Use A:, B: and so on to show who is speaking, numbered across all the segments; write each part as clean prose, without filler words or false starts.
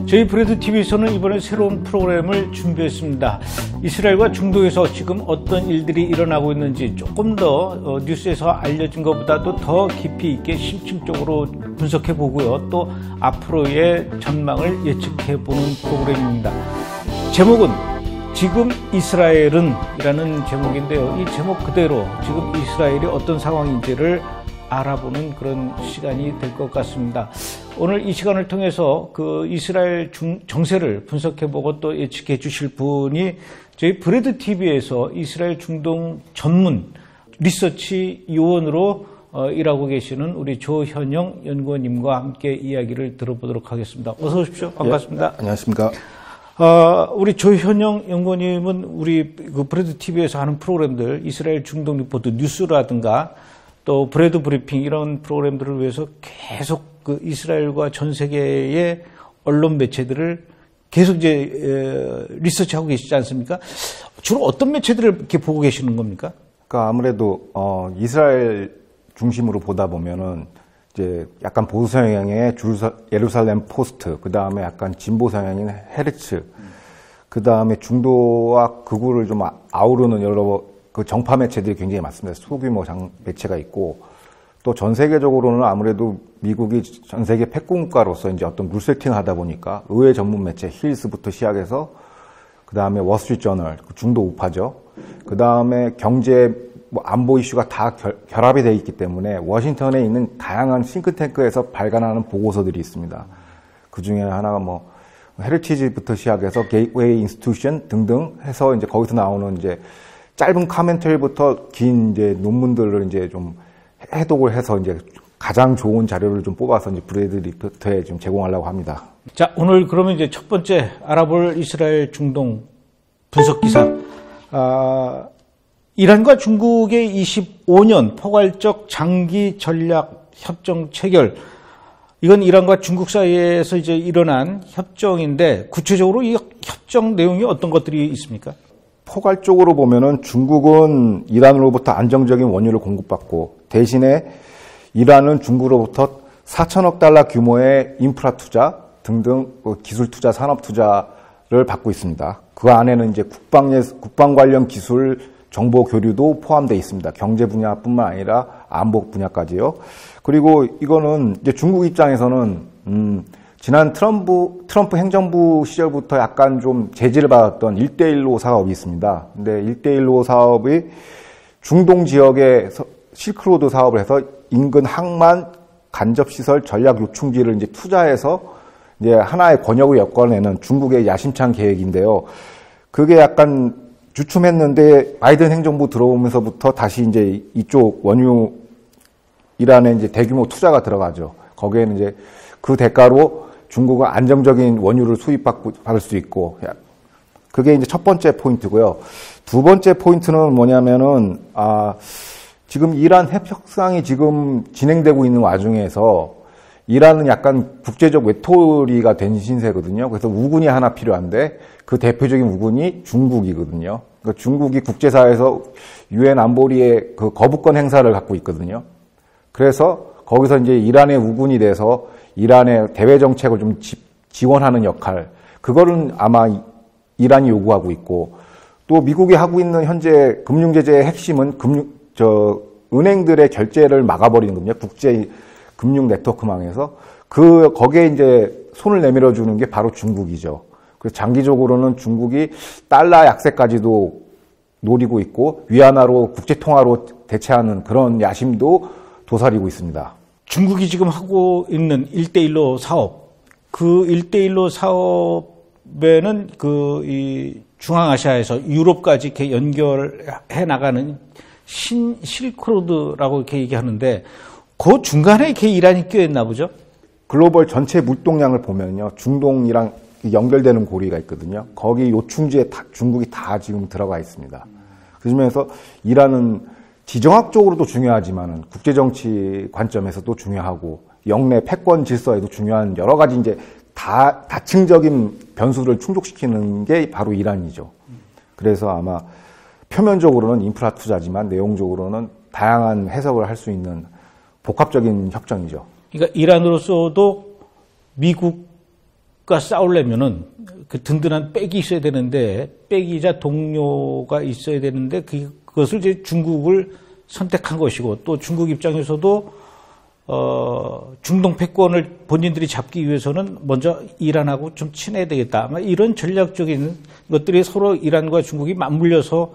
A: 저희 브레드 TV에서는 이번에 새로운 프로그램을 준비했습니다. 이스라엘과 중동에서 지금 어떤 일들이 일어나고 있는지 조금 더 뉴스에서 알려진 것보다도 더 깊이 있게 심층적으로 분석해 보고요. 또 앞으로의 전망을 예측해 보는 프로그램입니다. 제목은 지금 이스라엘은 이라는 제목인데요. 이 제목 그대로 지금 이스라엘이 어떤 상황인지를 알아보는 그런 시간이 될 것 같습니다. 오늘 이 시간을 통해서 그 이스라엘 정세를 분석해보고 또 예측해 주실 분이 저희 브레드 TV에서 이스라엘 중동 전문 리서치 요원으로 일하고 계시는 우리 조현영 연구원님과 함께 이야기를 들어보도록 하겠습니다. 어서 오십시오. 반갑습니다.
B: 예, 안녕하십니까.
A: 우리 조현영 연구원님은 우리 그 브레드 TV에서 하는 프로그램들 이스라엘 중동 리포트 뉴스라든가 또 브레드 브리핑 이런 프로그램들을 위해서 계속 그 이스라엘과 전 세계의 언론 매체들을 계속 이제 리서치하고 계시지 않습니까? 주로 어떤 매체들을 이렇게 보고 계시는 겁니까?
B: 그러니까 아무래도 이스라엘 중심으로 보다 보면은 이제 약간 보수 성향의 예루살렘 포스트, 그 다음에 약간 진보 성향인 헤르츠, 그 다음에 중도와 극우를 좀 아우르는 여러 그 정파 매체들이 굉장히 많습니다. 소규모 매체가 있고, 또 전 세계적으로는 아무래도 미국이 전 세계 패권국가로서 이제 어떤 물세팅을 하다 보니까 의회 전문 매체 힐스부터 시작해서 그 다음에 월스트리트저널, 중도 우파죠. 그 다음에 경제, 안보 이슈가 다 결합이 되어 있기 때문에 워싱턴에 있는 다양한 싱크탱크에서 발간하는 보고서들이 있습니다. 그 중에 하나가 헤리티지부터 시작해서 게이트웨이 인스티튜션 등등 해서 이제 거기서 나오는 이제 짧은 카멘터리부터 긴 이제 논문들을 이제 좀 해독을 해서 이제 가장 좋은 자료를 좀 뽑아서 이제 브레드 리포트에 좀 제공하려고 합니다.
A: 자, 오늘 그러면 이제 첫 번째 알아볼 이스라엘 중동 분석 기사. 이란과 중국의 25년 포괄적 장기 전략 협정 체결. 이건 이란과 중국 사이에서 이제 일어난 협정인데 구체적으로 이 협정 내용이 어떤 것들이 있습니까?
B: 포괄적으로 보면은 중국은 이란으로부터 안정적인 원유를 공급받고 대신에 이란은 중국으로부터 4천억 달러 규모의 인프라 투자 등등 기술 투자, 산업 투자를 받고 있습니다. 그 안에는 이제 국방 관련 기술 정보 교류도 포함되어 있습니다. 경제 분야뿐만 아니라 안보 분야까지요. 그리고 이거는 이제 중국 입장에서는 지난 트럼프 행정부 시절부터 약간 좀 제지를 받았던 1대1로 사업이 있습니다. 근데 1대1로 사업이 중동 지역에 실크로드 사업을 해서 인근 항만, 간접시설, 전략 요충지를 이제 투자해서 이제 하나의 권역을 엮어내는 중국의 야심찬 계획인데요. 그게 약간 주춤했는데 바이든 행정부 들어오면서부터 다시 이제 이쪽 원유 이란에 이제 대규모 투자가 들어가죠. 거기에는 이제 그 대가로 중국은 안정적인 원유를 받을 수 있고, 그게 이제 첫 번째 포인트고요. 두 번째 포인트는 뭐냐면은, 지금 이란 핵 협상이 지금 진행되고 있는 와중에서 이란은 약간 국제적 외톨이가 된 신세거든요. 그래서 우군이 하나 필요한데 그 대표적인 우군이 중국이거든요. 그러니까 중국이 국제사회에서 유엔 안보리의 그 거부권 행사를 갖고 있거든요. 그래서 거기서 이제 이란의 우군이 돼서 이란의 대외 정책을 좀 지원하는 역할, 그거는 아마 이란이 요구하고 있고, 또 미국이 하고 있는 현재 금융 제재의 핵심은 은행들의 결제를 막아버리는 거거든요. 국제 금융 네트워크망에서 거기에 이제 손을 내밀어 주는 게 바로 중국이죠. 그래서 장기적으로는 중국이 달러 약세까지도 노리고 있고 위안화로 국제 통화로 대체하는 그런 야심도 도사리고 있습니다.
A: 중국이 지금 하고 있는 1대1로 사업, 그 1대1로 사업에는 이 중앙아시아에서 유럽까지 이렇게 연결해 나가는 실크로드라고 이렇게 얘기하는데 그 중간에 이렇게 이란이 껴있나 보죠?
B: 글로벌 전체 물동량을 보면요. 중동이랑 연결되는 고리가 있거든요. 거기 요충지에 중국이 다 지금 들어가 있습니다. 그러면서 이란은 지정학적으로도 중요하지만은 국제정치 관점에서도 중요하고 영내 패권 질서에도 중요한 여러 가지 이제 다층적인 변수를 충족시키는 게 바로 이란이죠. 그래서 아마 표면적으로는 인프라 투자지만 내용적으로는 다양한 해석을 할 수 있는 복합적인 협정이죠.
A: 그러니까 이란으로서도 미국 중국과 싸우려면은 그 든든한 백이 있어야 되는데, 백이자 동료가 있어야 되는데, 그것을 이제 중국을 선택한 것이고, 또 중국 입장에서도 중동 패권을 본인들이 잡기 위해서는 먼저 이란하고 좀 친해야 되겠다. 아마 이런 전략적인 것들이 서로 이란과 중국이 맞물려서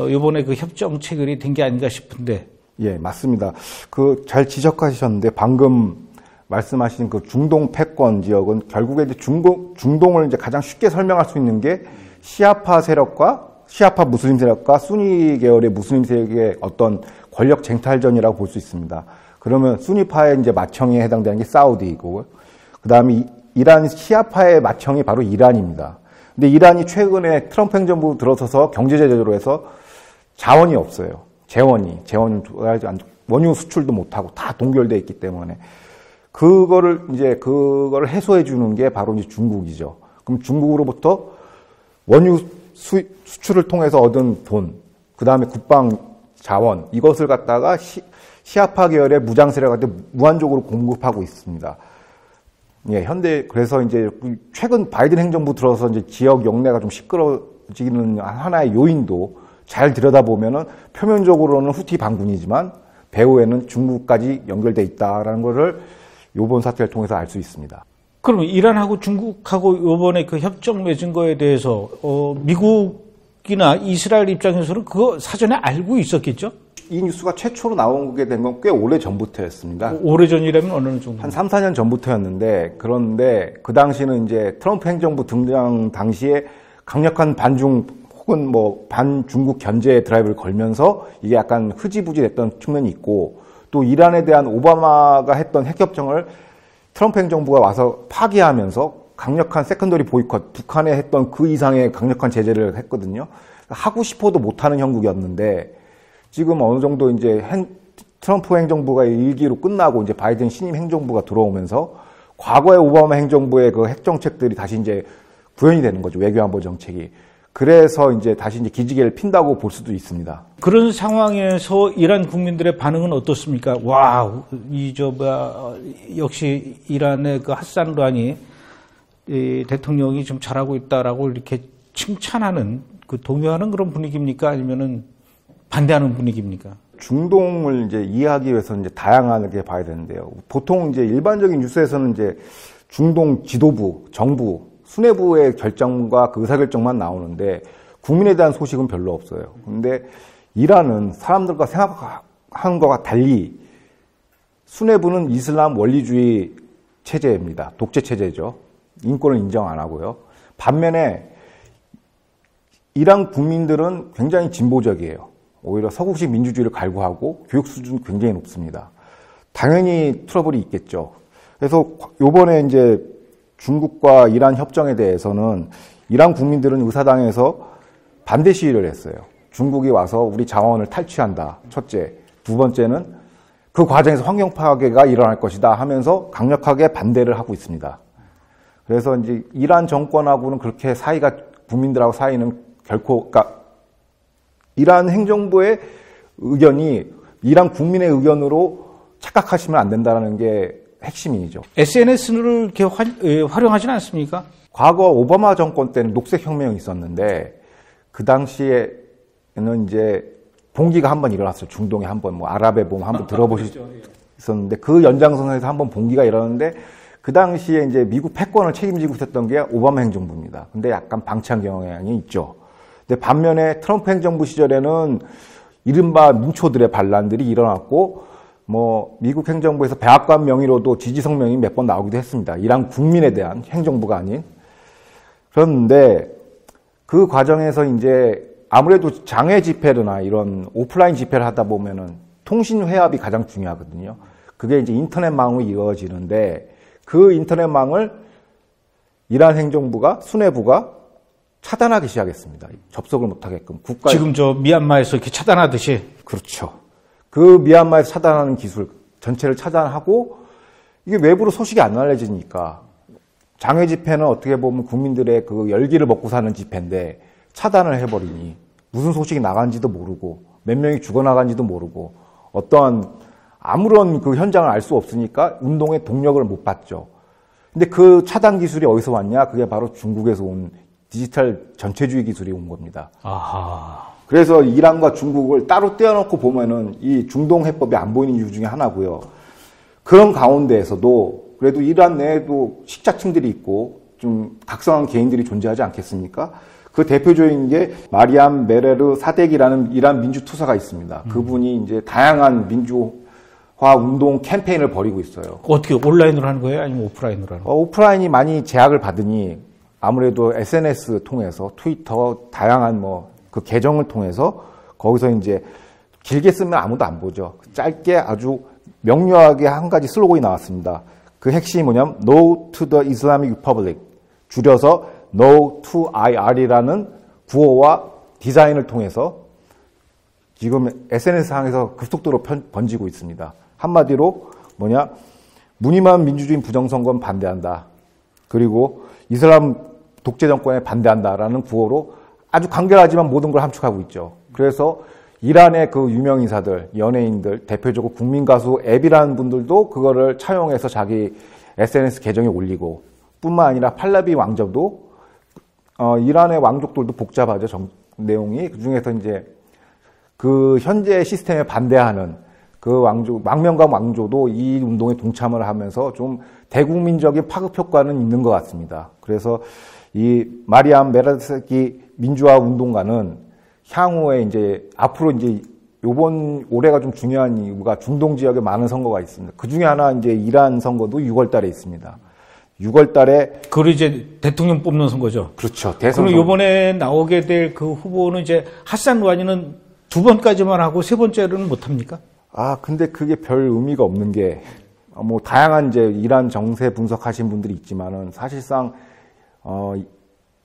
A: 이번에 그 협정 체결이 된 게 아닌가 싶은데.
B: 예, 맞습니다. 잘 지적하셨는데 방금 말씀하신 그 중동 패권 지역은 결국에 이제 중동을 이제 가장 쉽게 설명할 수 있는 게 시아파 무슬림 세력과 수니 계열의 무슬림 세력의 어떤 권력 쟁탈전이라고 볼 수 있습니다. 그러면 수니파의 이제 맏형에 해당되는 게 사우디이고, 그 다음에 이란 시아파의 맏형이 바로 이란입니다. 근데 이란이 최근에 트럼프 행정부 들어서서 경제 제재로 해서 자원이 없어요. 재원이 원유 수출도 못하고 다 동결되어 있기 때문에 그거를 해소해 주는 게 바로 이제 중국이죠. 그럼 중국으로부터 원유 수출을 통해서 얻은 돈, 그 다음에 국방 자원, 이것을 갖다가 시아파 계열의 무장 세력한테 무한적으로 공급하고 있습니다. 예, 그래서 이제 최근 바이든 행정부 들어서 이제 지역 영내가 좀 시끄러워지는 하나의 요인도 잘 들여다보면은 표면적으로는 후티 반군이지만 배후에는 중국까지 연결돼 있다라는 것을 이번 사태를 통해서 알 수 있습니다.
A: 그럼 이란하고 중국하고 이번에 그 협정 맺은 거에 대해서 미국이나 이스라엘 입장에서는 그거 사전에 알고 있었겠죠?
B: 이 뉴스가 최초로 나오게 된 건 꽤 오래 전부터였습니다.
A: 오래전이라면 어느 정도?
B: 한 3, 4년 전부터였는데, 그런데 그 당시는 이제 트럼프 행정부 등장 당시에 강력한 반중 혹은 반중국 견제 드라이브를 걸면서 이게 약간 흐지부지 됐던 측면이 있고, 또 이란에 대한 오바마가 했던 핵협정을 트럼프 행정부가 와서 파기하면서 강력한 세컨더리 보이콧, 북한에 했던 그 이상의 강력한 제재를 했거든요. 하고 싶어도 못하는 형국이었는데, 지금 어느 정도 이제 트럼프 행정부가 1기로 끝나고 이제 바이든 신임 행정부가 들어오면서 과거의 오바마 행정부의 그 핵정책들이 다시 이제 구현이 되는 거죠. 외교안보 정책이. 그래서 이제 다시 이제 기지개를 핀다고 볼 수도 있습니다.
A: 그런 상황에서 이란 국민들의 반응은 어떻습니까? 와, 역시 이란의 그 하산 루하니 대통령이 좀 잘하고 있다라고 이렇게 칭찬하는, 동요하는 그런 분위기입니까? 아니면은 반대하는 분위기입니까?
B: 중동을 이제 이해하기 위해서 이제 다양하게 봐야 되는데요. 보통 이제 일반적인 뉴스에서는 이제 중동 지도부, 정부, 수뇌부의 결정과 그 의사결정만 나오는데 국민에 대한 소식은 별로 없어요. 근데 이란은 사람들과 생각하는 것과 달리 수뇌부는 이슬람 원리주의 체제입니다. 독재 체제죠. 인권을 인정 안 하고요. 반면에 이란 국민들은 굉장히 진보적이에요. 오히려 서구식 민주주의를 갈구하고 교육 수준은 굉장히 높습니다. 당연히 트러블이 있겠죠. 그래서 요번에 이제 중국과 이란 협정에 대해서는 이란 국민들은 의사당에서 반대 시위를 했어요. 중국이 와서 우리 자원을 탈취한다. 첫째. 두 번째는 그 과정에서 환경 파괴가 일어날 것이다 하면서 강력하게 반대를 하고 있습니다. 그래서 이제 이란 정권하고는 그렇게 국민들하고 사이는 결코, 이란 행정부의 의견이 이란 국민의 의견으로 착각하시면 안 된다는 게 핵심이죠.
A: SNS를 이렇게 활용하지는 않습니까?
B: 과거 오바마 정권 때는 녹색혁명이 있었는데 그 당시에는 이제 봉기가 한번 일어났어요. 중동에 한번 아랍에 보면 한번 들어보셨었는데 그 연장선에서 한번 봉기가 일어났는데 그 당시에 이제 미국 패권을 책임지고 있었던 게 오바마 행정부입니다. 근데 약간 방치한 경향이 있죠. 근데 반면에 트럼프 행정부 시절에는 이른바 민초들의 반란들이 일어났고 미국 행정부에서 백악관 명의로도 지지 성명이 몇 번 나오기도 했습니다. 이란 국민에 대한 행정부가 아닌. 그런데 그 과정에서 이제 아무래도 장외 집회나 이런 오프라인 집회를 하다 보면은 통신 회합이 가장 중요하거든요. 그게 이제 인터넷망으로 이루어지는데 그 인터넷망을 이란 행정부가, 수뇌부가 차단하기 시작했습니다. 접속을 못하게끔.
A: 지금 미얀마에서 이렇게 차단하듯이.
B: 그렇죠. 그 미얀마에서 차단하는 기술 전체를 차단하고 이게 외부로 소식이 안 알려지니까 장외 집회는 어떻게 보면 국민들의 그 열기를 먹고 사는 집회인데 차단을 해버리니 무슨 소식이 나간지도 모르고 몇 명이 죽어나간지도 모르고 어떠한 아무런 그 현장을 알 수 없으니까 운동의 동력을 못 받죠. 근데 그 차단 기술이 어디서 왔냐? 그게 바로 중국에서 온 디지털 전체주의 기술이 온 겁니다.
A: 아하.
B: 그래서 이란과 중국을 따로 떼어놓고 보면은 이 중동 해법이 안 보이는 이유 중에 하나고요. 그런 가운데에서도 그래도 이란 내에도 식자층들이 있고 좀 각성한 개인들이 존재하지 않겠습니까? 그 대표적인 게 마리암 메레르 사덱이라는 이란 민주투사가 있습니다. 그분이 이제 다양한 민주화 운동 캠페인을 벌이고 있어요.
A: 어떻게 온라인으로 하는 거예요? 아니면 오프라인으로 하는 거예요?
B: 오프라인이 많이 제약을 받으니 아무래도 SNS 통해서 트위터 다양한 그 계정을 통해서 거기서 이제 길게 쓰면 아무도 안 보죠. 짧게 아주 명료하게 한 가지 슬로건이 나왔습니다. 그 핵심이 뭐냐면 No to the Islamic Republic, 줄여서 No to IR이라는 구호와 디자인을 통해서 지금 SNS상에서 급속도로 번지고 있습니다. 한마디로 무늬만 민주주의 부정선거는 반대한다. 그리고 이슬람 독재 정권에 반대한다라는 구호로 아주 간결하지만 모든 걸 함축하고 있죠. 그래서 이란의 그 유명 인사들, 연예인들, 대표적으로 국민 가수 앱이라는 분들도 그거를 차용해서 자기 SNS 계정에 올리고, 뿐만 아니라 팔라비 왕조도 이란의 왕족들도 복잡하죠. 내용이 그 중에서 이제 그 현재 시스템에 반대하는 그 왕조, 망명감 왕조도 이 운동에 동참을 하면서 좀 대국민적인 파급 효과는 있는 것 같습니다. 그래서 이 마리암 메르스키 민주화 운동가는 향후에 이제 앞으로 이제 올해가 좀 중요한 이유가 중동 지역에 많은 선거가 있습니다. 그 중에 하나 이제 이란 선거도 6월 달에 있습니다. 6월 달에.
A: 그걸 이제 대통령 뽑는 선거죠.
B: 그렇죠.
A: 그럼 이번에 나오게 될 그 후보는 이제 하산 루하니는 2번까지만 하고 3번째로는 못합니까?
B: 근데 그게 별 의미가 없는 게, 다양한 이제 이란 정세 분석하신 분들이 있지만은 사실상,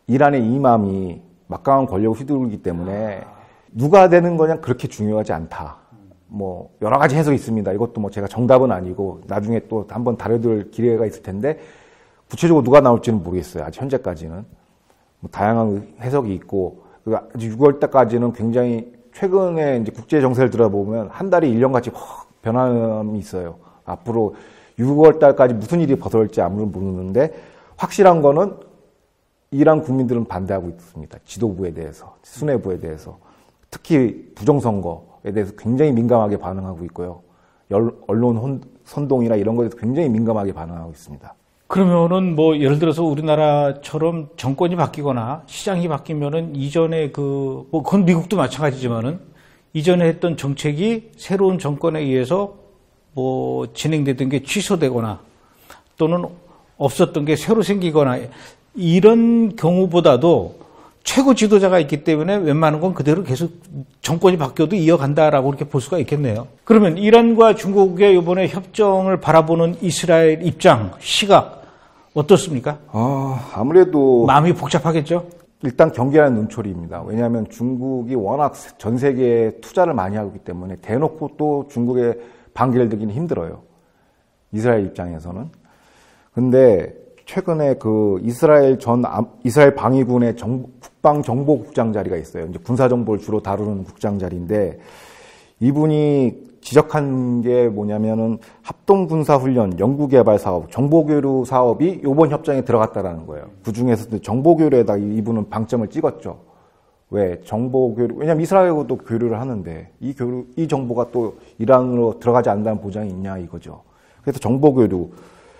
B: 이란의 이맘이 막강한 권력을 휘두르기 때문에 누가 되는 거냐 그렇게 중요하지 않다. 여러 가지 해석이 있습니다. 이것도 제가 정답은 아니고 나중에 또 한번 다뤄둘 기회가 있을 텐데 구체적으로 누가 나올지는 모르겠어요. 아직 현재까지는. 다양한 해석이 있고, 6월 달까지는 굉장히 최근에 이제 국제 정세를 들어보면 한 달이 1년같이 확 변함이 있어요. 앞으로 6월 달까지 무슨 일이 벌어질지 아무도 모르는데 확실한 거는 이란 국민들은 반대하고 있습니다. 지도부에 대해서, 수뇌부에 대해서. 특히 부정선거에 대해서 굉장히 민감하게 반응하고 있고요. 언론 선동이나 이런 것에 대해서 굉장히 민감하게 반응하고 있습니다.
A: 그러면은 예를 들어서 우리나라처럼 정권이 바뀌거나 시장이 바뀌면은 이전에 그건 미국도 마찬가지지만은 이전에 했던 정책이 새로운 정권에 의해서 진행되던 게 취소되거나 또는 없었던 게 새로 생기거나 이런 경우보다도 최고 지도자가 있기 때문에 웬만한 건 그대로 계속 정권이 바뀌어도 이어간다라고 그렇게 볼 수가 있겠네요. 그러면 이란과 중국의 이번에 협정을 바라보는 이스라엘 입장, 시각 어떻습니까?
B: 아무래도
A: 마음이 복잡하겠죠?
B: 일단 경계하는 눈초리입니다. 왜냐하면 중국이 워낙 전 세계에 투자를 많이 하고 있기 때문에 대놓고 또 중국에 반기를 들기는 힘들어요. 이스라엘 입장에서는. 근데 최근에 그 이스라엘 방위군의 국방정보국장 자리가 있어요. 이제 군사정보를 주로 다루는 국장 자리인데 이분이 지적한 게 뭐냐면은 합동군사훈련, 연구개발 사업, 정보교류 사업이 이번 협정에 들어갔다라는 거예요. 그 중에서 정보교류에다 이분은 방점을 찍었죠. 왜? 정보교류, 왜냐면 이스라엘하고도 교류를 하는데 이 정보가 또 이란으로 들어가지 않는다는 보장이 있냐 이거죠. 그래서 정보교류,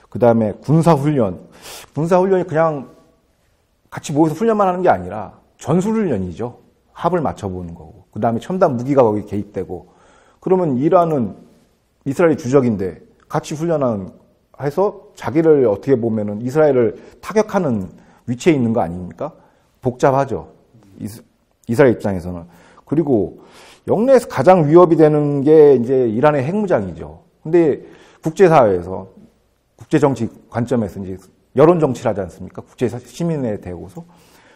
B: 그 다음에 군사훈련이 그냥 같이 모여서 훈련만 하는 게 아니라 전술훈련이죠. 합을 맞춰보는 거고. 그 다음에 첨단 무기가 거기 개입되고. 그러면 이란은 이스라엘이 주적인데 같이 해서 자기를 어떻게 보면은 이스라엘을 타격하는 위치에 있는 거 아닙니까? 복잡하죠. 이스라엘 입장에서는. 그리고 영내에서 가장 위협이 되는 게 이제 이란의 핵무장이죠. 근데 국제사회에서 국제정치 관점에서 이제 여론정치를 하지 않습니까? 시민에 대고서.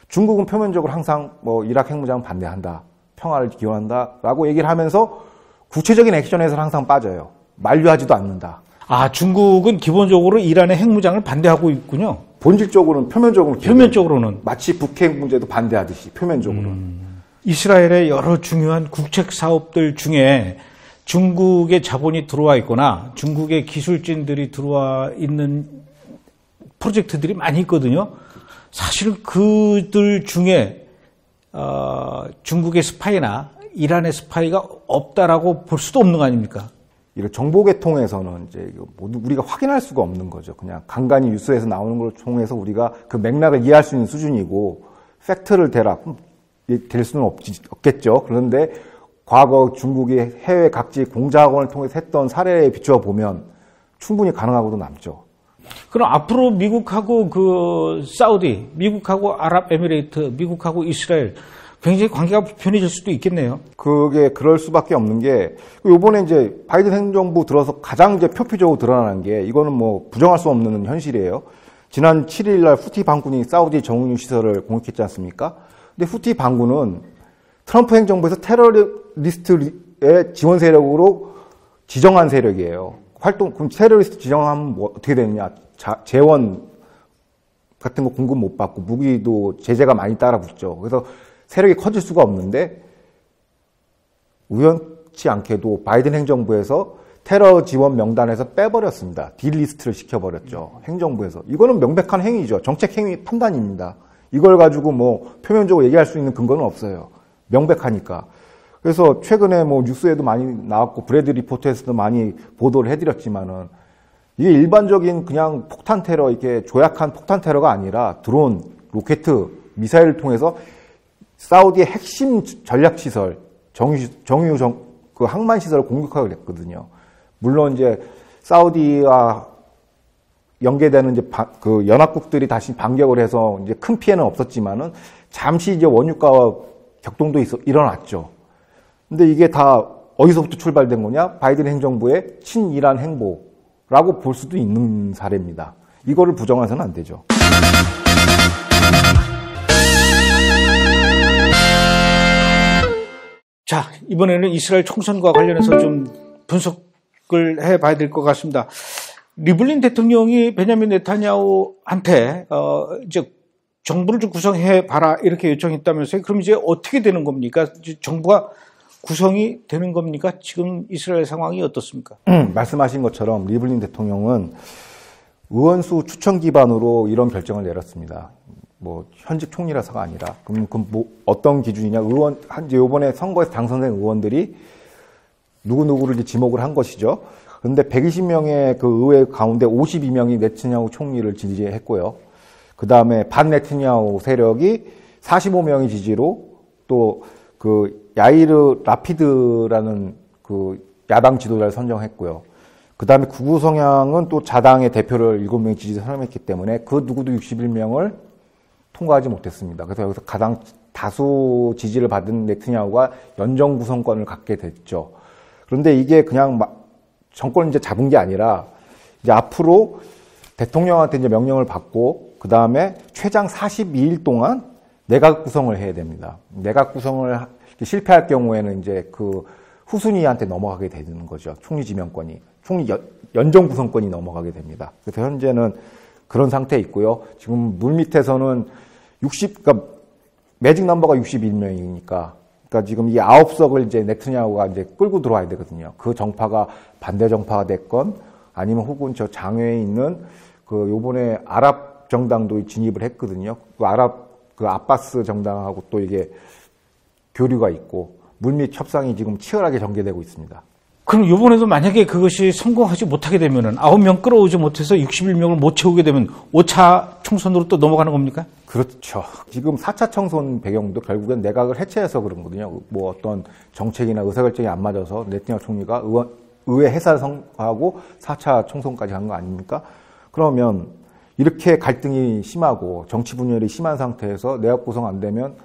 B: 중국은 표면적으로 항상 이라크 핵무장 반대한다. 평화를 기원한다라고 얘기를 하면서 구체적인 액션에서는 항상 빠져요. 만류하지도 않는다.
A: 중국은 기본적으로 이란의 핵무장을 반대하고 있군요.
B: 본질적으로는,
A: 표면적으로는.
B: 마치 북핵 문제도 반대하듯이, 표면적으로는.
A: 이스라엘의 여러 중요한 국책 사업들 중에 중국의 자본이 들어와 있거나 중국의 기술진들이 들어와 있는 프로젝트들이 많이 있거든요. 사실은 그들 중에 중국의 스파이나 이란의 스파이가 없다라고 볼 수도 없는 거 아닙니까?
B: 이런 정보계통에서는 이제 모두 우리가 확인할 수가 없는 거죠. 그냥 간간히 뉴스에서 나오는 걸 통해서 우리가 그 맥락을 이해할 수 있는 수준이고, 팩트를 대라 될 수는 없겠죠. 그런데 과거 중국이 해외 각지 공자학원을 통해서 했던 사례에 비추어 보면 충분히 가능하고도 남죠.
A: 그럼 앞으로 미국하고 그 사우디, 미국하고 아랍에미레이트, 미국하고 이스라엘 굉장히 관계가 불편해질 수도 있겠네요.
B: 그게 그럴 수밖에 없는 게, 요번에 이제 바이든 행정부 들어서 가장 이제 표피적으로 드러난 게, 이거는 뭐 부정할 수 없는 현실이에요. 지난 7일 날 후티 반군이 사우디 정유 시설을 공격했지 않습니까? 근데 후티 반군은 트럼프 행정부에서 테러리스트의 지원 세력으로 지정한 세력이에요. 그럼 테러리스트 지정하면 뭐 어떻게 되느냐? 재원 같은 거 공급 못 받고 무기도 제재가 많이 따라붙죠. 그래서 세력이 커질 수가 없는데, 우연치 않게도 바이든 행정부에서 테러 지원 명단에서 빼버렸습니다. 딜리스트를 시켜버렸죠. 행정부에서. 이거는 명백한 행위죠. 정책 행위 판단입니다. 이걸 가지고 뭐 표면적으로 얘기할 수 있는 근거는 없어요. 명백하니까. 그래서 최근에 뭐 뉴스에도 많이 나왔고 브래드 리포트에서도 많이 보도를 해드렸지만은, 이게 일반적인 그냥 폭탄 테러, 이렇게 조약한 폭탄 테러가 아니라 드론, 로켓, 미사일을 통해서 사우디의 핵심 전략 시설, 그 항만 시설을 공격하게 됐거든요. 물론 이제 사우디와 연계되는 이제 그 연합국들이 다시 반격을 해서 이제 큰 피해는 없었지만은 잠시 이제 원유가와 격동도 일어났죠. 근데 이게 다 어디서부터 출발된 거냐? 바이든 행정부의 친이란 행보라고 볼 수도 있는 사례입니다. 이거를 부정해서는 안 되죠.
A: 자, 이번에는 이스라엘 총선과 관련해서 좀 분석을 해봐야 될 것 같습니다. 리블린 대통령이 베냐민 네타냐후한테 이제 정부를 좀 구성해 봐라 이렇게 요청했다면서요. 그럼 이제 어떻게 되는 겁니까? 정부가 구성이 되는 겁니까? 지금 이스라엘 상황이 어떻습니까?
B: 말씀하신 것처럼 리블린 대통령은 의원수 추천 기반으로 이런 결정을 내렸습니다. 뭐 현직 총리라서가 아니라, 그럼 뭐 어떤 기준이냐? 이제 이번에 선거에서 당선된 의원들이 누구누구를 이제 지목을 한 것이죠. 그런데 120명의 그 의회 가운데 52명이 네타냐후 총리를 지지했고요. 그 다음에 반 네타냐후 세력이 45명의 지지로 또 그 야이르 라피드라는 그 야당 지도자를 선정했고요. 그 다음에 극우 성향은 또 자당의 대표를 7명이 지지를 선임했기 때문에 그 누구도 61명을 통과하지 못했습니다. 그래서 여기서 가장 다수 지지를 받은 네타냐후가 연정 구성권을 갖게 됐죠. 그런데 이게 그냥 정권을 이제 잡은 게 아니라, 이제 앞으로 대통령한테 이제 명령을 받고, 그 다음에 최장 42일 동안 내각 구성을 해야 됩니다. 내각 구성을 실패할 경우에는 이제 그 후순위한테 넘어가게 되는 거죠. 총리 지명권이. 총리 연정 구성권이 넘어가게 됩니다. 그래서 현재는 그런 상태에 있고요. 지금 물밑에서는 그러니까 매직 넘버가 61명이니까, 그러니까 지금 이 9석을 이제 네타냐후가 이제 끌고 들어와야 되거든요. 그 정파가 반대 정파가 됐건, 아니면 혹은 저 장외에 있는 그 요번에 아랍 정당도 진입을 했거든요. 그 아바스 정당하고 또 이게 교류가 있고, 물밑 협상이 지금 치열하게 전개되고 있습니다.
A: 그럼 이번에도 만약에 그것이 성공하지 못하게 되면은 9명 끌어오지 못해서 61명을 못 채우게 되면 5차 총선으로 또 넘어가는 겁니까?
B: 그렇죠. 지금 4차 총선 배경도 결국엔 내각을 해체해서 그런 거거든요. 뭐 어떤 정책이나 의사결정이 안 맞아서 네타냐후 총리가 의회 해산을 선고하고 4차 총선까지 간 거 아닙니까? 그러면 이렇게 갈등이 심하고 정치 분열이 심한 상태에서 내각 구성 안 되면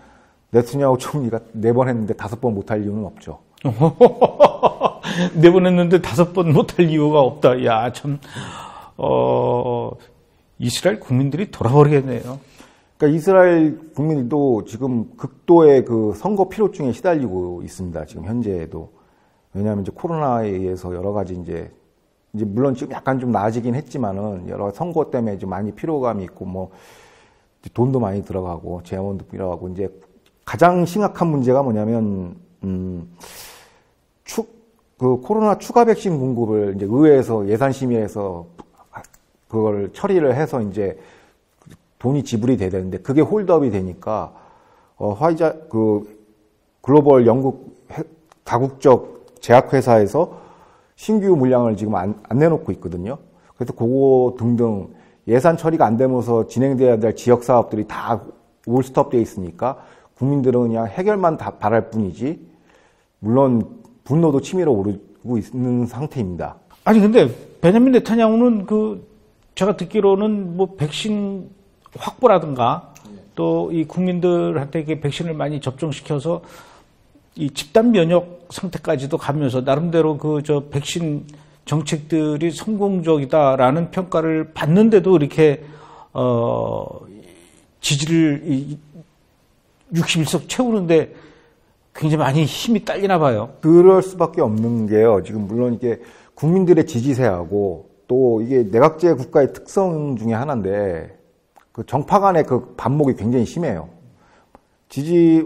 B: 네타냐후 총리가 4번 했는데 5번 못할 이유는 없죠.
A: 4번 했는데 5번 못할 이유가 없다. 야, 참, 이스라엘 국민들이 돌아버리겠네요.
B: 그러니까 이스라엘 국민들도 지금 극도의 그 선거 피로증에 시달리고 있습니다. 지금 현재에도. 왜냐하면 이제 코로나에 의해서 여러 가지 이제 물론 지금 약간 좀 나아지긴 했지만은 여러 선거 때문에 좀 많이 피로감이 있고 뭐 돈도 많이 들어가고 재원도 필요하고, 이제 가장 심각한 문제가 뭐냐면 그 코로나 추가 백신 공급을 이제 의회에서 예산심의에서 그걸 처리를 해서 이제 돈이 지불이 돼야 되는데 그게 홀드업이 되니까 글로벌 영국 다국적 제약회사에서 신규 물량을 지금 안 내놓고 있거든요. 그래서 그거 등등 예산 처리가 안 되면서 진행돼야 될 지역 사업들이 다 올스톱되어 있으니까 국민들은 그냥 해결만 다 바랄 뿐이지 물론 분노도 치밀어 오르고 있는 상태입니다.
A: 아니 근데 베냐민 네타냐후는 제가 듣기로는 뭐 백신 확보라든가 또 이 국민들한테 이게 백신을 많이 접종시켜서 이 집단 면역 상태까지도 가면서 나름대로 백신 정책들이 성공적이다라는 평가를 받는데도 이렇게 지지를 61석 채우는데 굉장히 많이 힘이 딸리나 봐요.
B: 그럴 수밖에 없는 게요. 지금 물론 이게 국민들의 지지세하고 또 이게 내각제 국가의 특성 중에 하나인데 그 정파 간의 그 반목이 굉장히 심해요.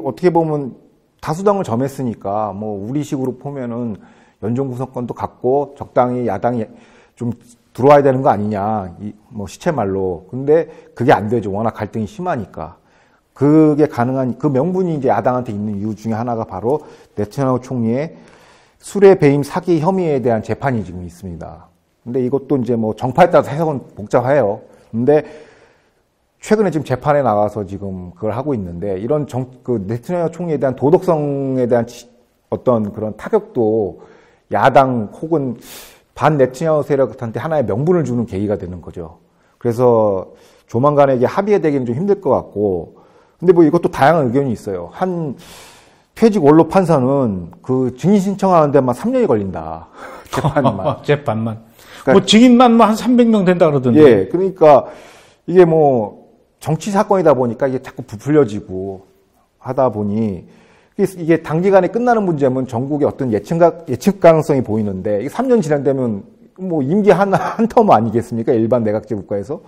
B: 어떻게 보면 다수당을 점했으니까 뭐 우리식으로 보면은 연정 구성권도 갖고 적당히 야당이 좀 들어와야 되는 거 아니냐, 뭐 시체말로. 근데 그게 안 되죠. 워낙 갈등이 심하니까. 그게 가능한 그 명분이 이제 야당한테 있는 이유 중에 하나가 바로 네타냐후 총리의 수뢰 배임 사기 혐의에 대한 재판이 지금 있습니다. 근데 이것도 이제 뭐 정파에 따라서 해석은 복잡해요. 근데 최근에 지금 재판에 나가서 지금 그걸 하고 있는데 이런 네타냐후 총리에 대한 도덕성에 대한 어떤 그런 타격도 야당 혹은 반 네타냐후 세력한테 하나의 명분을 주는 계기가 되는 거죠. 그래서 조만간에 이게 합의되기는 좀 힘들 것 같고, 근데 뭐 이것도 다양한 의견이 있어요. 한 퇴직 원로 판사는 그 증인 신청하는 데만 3년이 걸린다. 재판만.
A: 재판만.
B: 그러니까,
A: 뭐 증인만 한 300명 된다 그러던데.
B: 예, 그러니까 이게 뭐 정치 사건이다 보니까 이게 자꾸 부풀려지고 하다 보니 이게 단기간에 끝나는 문제면 전국의 어떤 예측 가능성이 보이는데 이게 3년 진행되면 뭐 임기 한 텀 아니겠습니까? 일반 내각제 국가에서.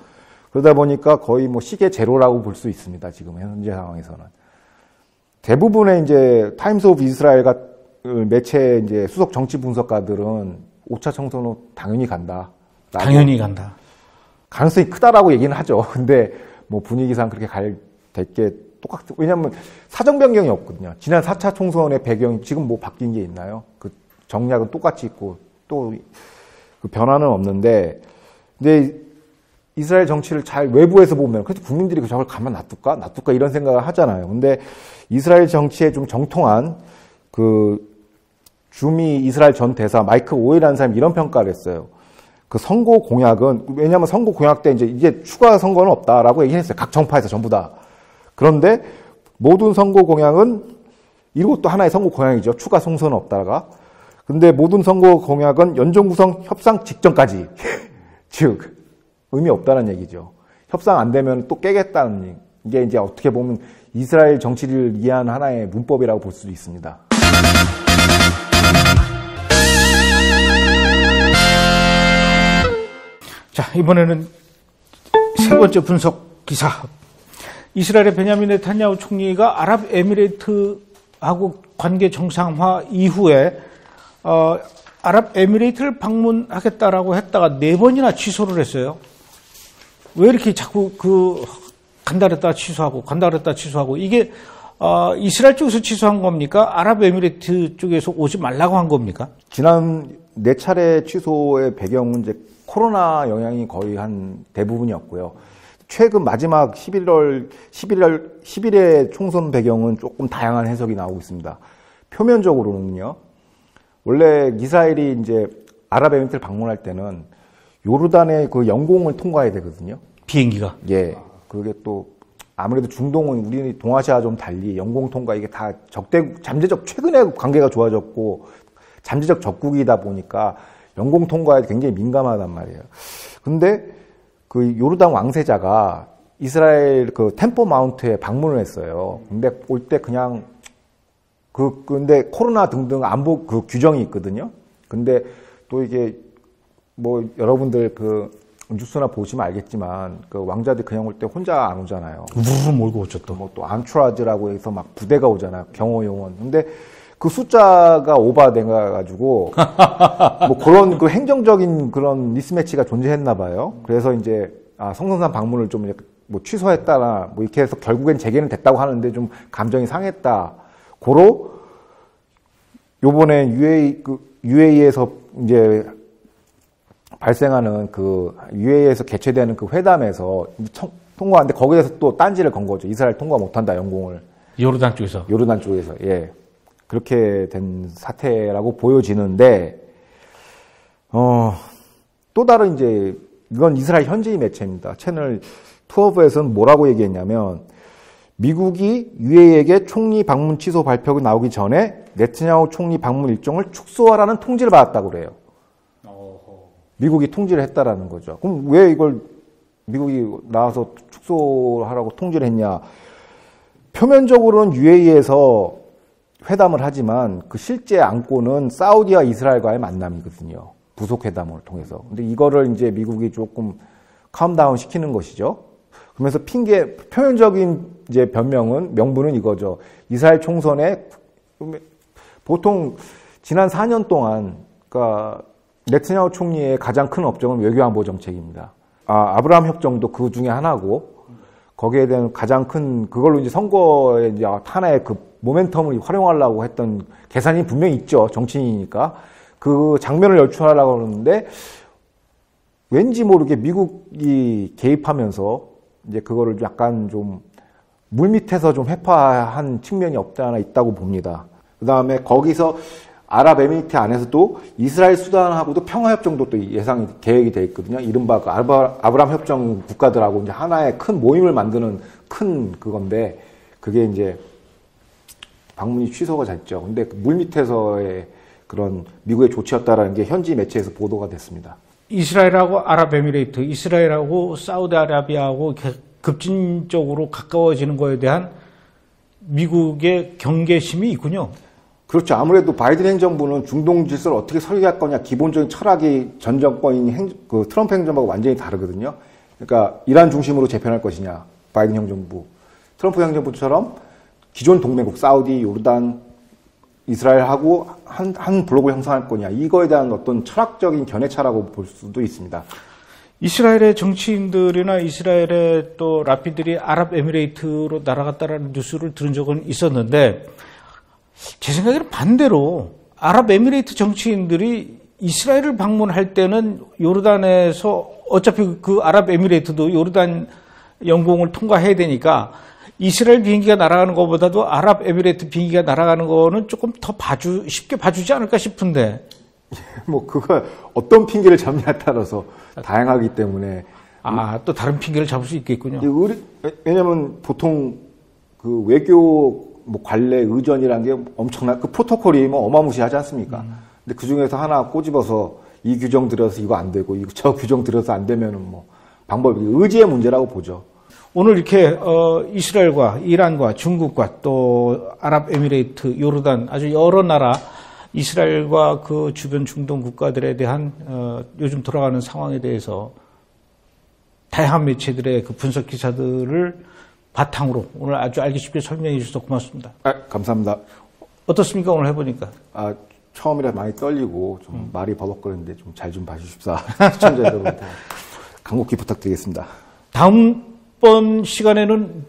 B: 그러다 보니까 거의 뭐 시계 제로라고 볼 수 있습니다. 지금 현재 상황에서는. 대부분의 이제 타임스 오브 이스라엘 같은 매체 이제 수석 정치 분석가들은 5차 총선은 당연히 간다.
A: 당연히 간다.
B: 가능성이 크다라고 얘기는 하죠. 근데 뭐 분위기상 그렇게 될 게 왜냐면 사정 변경이 없거든요. 지난 4차 총선의 배경이 지금 뭐 바뀐 게 있나요? 그 정략은 똑같이 있고 또 그 변화는 없는데, 근데 이스라엘 정치를 잘 외부에서 보면 그래도 국민들이 저걸 가만 놔둘까 이런 생각을 하잖아요. 근데 이스라엘 정치에 좀 정통한 그 주미 이스라엘 전 대사 마이크 오웰이라는 사람이 이런 평가를 했어요. 그 선거 공약은, 왜냐하면 선거 공약 때 이제 추가 선거는 없다라고 얘기했어요. 각 정파에서 전부 다. 그런데 모든 선거 공약은, 이것도 하나의 선거 공약이죠. 추가 총선은 없다가. 근데 모든 선거 공약은 연정 구성 협상 직전까지. 즉, 의미 없다는 얘기죠. 협상 안 되면 또 깨겠다는, 이게 이제 어떻게 보면 이스라엘 정치를 이해한 하나의 문법이라고 볼 수도 있습니다.
A: 자, 이번에는 세 번째 분석 기사. 이스라엘의 베냐민 네타냐후 총리가 아랍에미레이트하고 관계 정상화 이후에 아랍에미레이트를 방문하겠다라고 했다가 4번이나 취소를 했어요. 왜 이렇게 자꾸 간다 그랬다 취소하고 이게 이스라엘 쪽에서 취소한 겁니까? 아랍에미레이트 쪽에서 오지 말라고 한 겁니까? 지난
B: 4차례 취소의 배경은 이제 코로나 영향이 거의 한 대부분이었고요. 최근 마지막 11일의 총선 배경은 조금 다양한 해석이 나오고 있습니다. 표면적으로는요. 원래 이스라엘이 이제 아랍에미리트를 방문할 때는 요르단의 그 영공을 통과해야 되거든요.
A: 비행기가.
B: 예. 그게 또 아무래도 중동은 우리 동아시아와 좀 달리 영공 통과 이게 다 잠재적 최근에 관계가 좋아졌고 잠재적 적국이다 보니까 영공 통과에 굉장히 민감하단 말이에요. 근데 그 요르단 왕세자가 이스라엘 그 템포 마운트에 방문을 했어요. 근데 올 때 그냥 근데 코로나 등등 안보 그 규정이 있거든요. 근데 또 이게 뭐 여러분들 그 뉴스나 보시면 알겠지만 그 왕자들 그냥 올 때 혼자 안 오잖아요.
A: 우르르 몰고 오죠 또.
B: 뭐 또 안트라즈라고 해서 막 부대가 오잖아요. 경호 요원. 근데 그 숫자가 오버돼가지고 뭐 그런 그 행정적인 그런 미스매치가 존재했나 봐요. 그래서 이제 성성산 방문을 좀 뭐 취소했다나 뭐 이렇게 해서 결국엔 재개는 됐다고 하는데 좀 감정이 상했다. 고로 요번에 UAE에서 이제 발생하는 그 UAE에서 개최되는 그 회담에서 통과하는데 거기에서 또 딴지를 건 거죠. 이스라엘 통과 못한다, 영공을.
A: 요르단 쪽에서.
B: 요르단 쪽에서, 예. 그렇게 된 사태라고 보여지는데, 또 다른 이제, 이건 이스라엘 현지의 매체입니다. 채널 12에서는 뭐라고 얘기했냐면, 미국이 UAE에게 총리 방문 취소 발표가 나오기 전에 네트냐후 총리 방문 일정을 축소하라는 통지를 받았다고 그래요. 미국이 통지를 했다라는 거죠. 그럼 왜 이걸 미국이 나와서 축소하라고 통지를 했냐? 표면적으로는 UAE에서 회담을 하지만 그 실제 안고는 사우디와 이스라엘과의 만남이거든요. 부속회담을 통해서. 근데 이거를 이제 미국이 조금 캄다운 시키는 것이죠. 그러면서 표면적인 이제 명분은 이거죠. 이스라엘 총선에 보통 지난 4년 동안, 그러니까 네트냐후 총리의 가장 큰 업적은 외교안보 정책입니다. 아브라함 협정도 그 중에 하나고, 거기에 대한 가장 큰, 그걸로 이제 선거에 이제 하나의 그 모멘텀을 활용하려고 했던 계산이 분명히 있죠. 정치인이니까. 그 장면을 연출하려고 하는데, 왠지 모르게 미국이 개입하면서 이제 그거를 약간 좀 물밑에서 좀 회파한 측면이 없지 않아 있다고 봅니다. 그 다음에 거기서 아랍에미리트 안에서도 이스라엘 수단하고도 평화협정도 또 계획이 돼 있거든요. 이른바 그 아브라함 협정 국가들하고 이제 하나의 큰 모임을 만드는 큰 그건데, 그게 이제 방문이 취소가 됐죠. 근데 물밑에서의 그런 미국의 조치였다라는 게 현지 매체에서 보도가 됐습니다.
A: 이스라엘하고 아랍에미레이트, 이스라엘하고 사우디아라비아하고 급진적으로 가까워지는 거에 대한 미국의 경계심이 있군요.
B: 그렇죠. 아무래도 바이든 행정부는 중동 질서를 어떻게 설계할 거냐, 기본적인 철학이 전 정권인 그 트럼프 행정부하고 완전히 다르거든요. 그러니까 이란 중심으로 재편할 것이냐, 바이든 행정부. 트럼프 행정부처럼 기존 동맹국 사우디, 요르단, 이스라엘하고 한 블록을 형성할 거냐, 이거에 대한 어떤 철학적인 견해차라고 볼 수도 있습니다.
A: 이스라엘의 정치인들이나 이스라엘의 또 라피들이 아랍에미레이트로 날아갔다라는 뉴스를 들은 적은 있었는데, 제 생각에는 반대로 아랍에미레이트 정치인들이 이스라엘을 방문할 때는 요르단에서 어차피 그 아랍에미레이트도 요르단 영공을 통과해야 되니까 이스라엘 비행기가 날아가는 것보다도 아랍에미레이트 비행기가 날아가는 거는 조금 더 쉽게 봐주지 않을까 싶은데.
B: 뭐 그거 어떤 핑계를 잡냐에 따라서 다양하기 때문에.
A: 또 다른 핑계를 잡을 수 있겠군요.
B: 왜냐면 보통 그 외교 뭐 관례, 의전이라는 게 엄청난, 그 프로토콜이 뭐 어마무시하지 않습니까? 근데 그 중에서 하나 꼬집어서 이 규정 들여서 이거 안 되고, 저 규정 들여서 안 되면은 뭐 방법이 의지의 문제라고 보죠.
A: 오늘 이렇게 이스라엘과 이란과 중국과 또 아랍에미레이트, 요르단 아주 여러 나라 이스라엘과 그 주변 중동 국가들에 대한 요즘 돌아가는 상황에 대해서 다양한 매체들의 그 분석 기사들을 바탕으로 오늘 아주 알기 쉽게 설명해 주셔서 고맙습니다.
B: 감사합니다.
A: 어떻습니까? 오늘 해보니까.
B: 처음이라 많이 떨리고 좀 말이 버벅거리는데 좀 잘 좀 봐주십사. 시청자 여러분 간곡히 부탁드리겠습니다.
A: 다음번 시간에는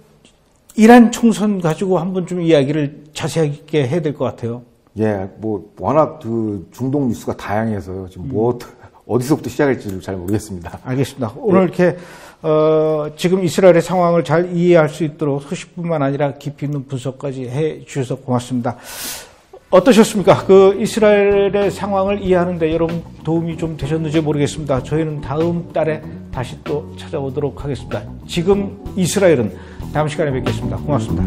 A: 이란 총선 가지고 한번 좀 이야기를 자세하게 해야 될 것 같아요.
B: 예, 뭐 워낙 그 중동 뉴스가 다양해서요. 지금 어디서부터 시작할지를 잘 모르겠습니다.
A: 알겠습니다. 오늘 이렇게 지금 이스라엘의 상황을 잘 이해할 수 있도록 소식뿐만 아니라 깊이 있는 분석까지 해 주셔서 고맙습니다. 어떠셨습니까? 그 이스라엘의 상황을 이해하는 데 여러분 도움이 좀 되셨는지 모르겠습니다. 저희는 다음 달에 다시 또 찾아오도록 하겠습니다. 지금 이스라엘은 다음 시간에 뵙겠습니다. 고맙습니다.